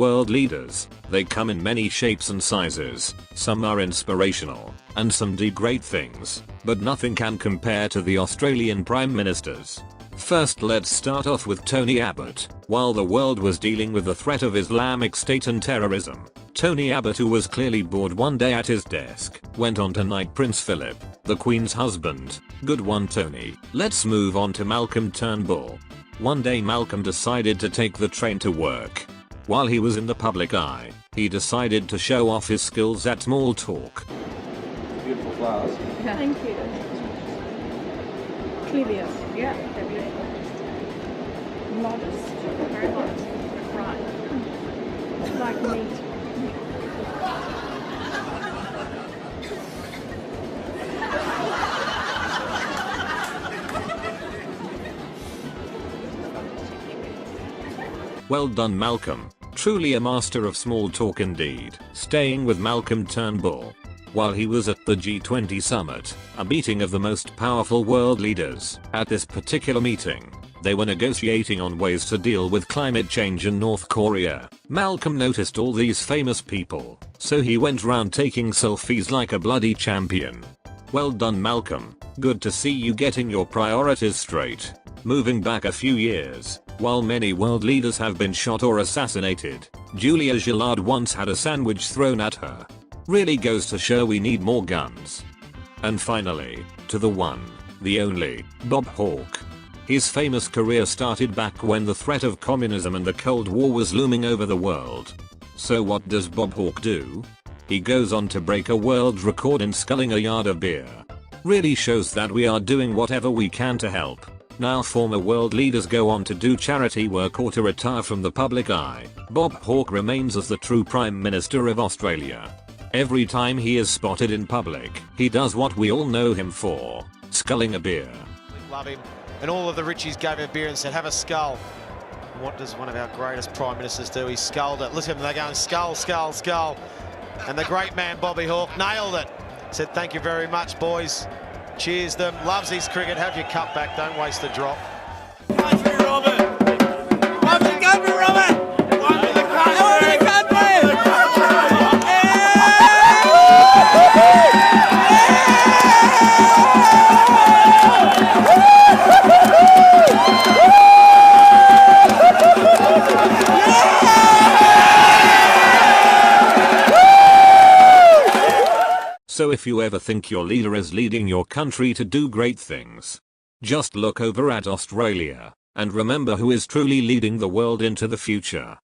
World leaders, they come in many shapes and sizes. Some are inspirational, and some do great things, but nothing can compare to the Australian Prime Ministers. First, let's start off with Tony Abbott. While the world was dealing with the threat of Islamic State and terrorism, Tony Abbott, who was clearly bored one day at his desk, went on to knight Prince Philip, the Queen's husband. Good one, Tony. Let's move on to Malcolm Turnbull. One day Malcolm decided to take the train to work. While he was in the public eye, he decided to show off his skills at small talk. Beautiful flowers. Yeah. Thank you. Clevias. Yeah, they're beautiful. Modest. Very modest. Right. Like meat. Well done, Malcolm. Truly a master of small talk indeed. Staying with Malcolm Turnbull. While he was at the G20 summit, a meeting of the most powerful world leaders, at this particular meeting, they were negotiating on ways to deal with climate change in North Korea. Malcolm noticed all these famous people, so he went round taking selfies like a bloody champion. Well done, Malcolm. Good to see you getting your priorities straight. Moving back a few years, while many world leaders have been shot or assassinated, Julia Gillard once had a sandwich thrown at her. Really goes to show we need more guns. And finally, to the one, the only, Bob Hawke. His famous career started back when the threat of communism and the Cold War was looming over the world. So what does Bob Hawke do? He goes on to break a world record in sculling a yard of beer. Really shows that we are doing whatever we can to help. Now former world leaders go on to do charity work or to retire from the public eye. Bob Hawke remains as the true Prime Minister of Australia. Every time he is spotted in public, he does what we all know him for, sculling a beer. Love him. And all of the Richies gave him a beer and said, have a skull. What does one of our greatest Prime Ministers do? He sculled it. Listen, they're going skull, skull, skull. And the great man Bobby Hawke nailed it. Said, thank you very much, boys. Cheers them. Loves his cricket. Have your cup back. Don't waste the drop. Country, Robert. One for the country, Robert. One for the country. One for the country. So if you ever think your leader is leading your country to do great things, just look over at Australia and remember who is truly leading the world into the future.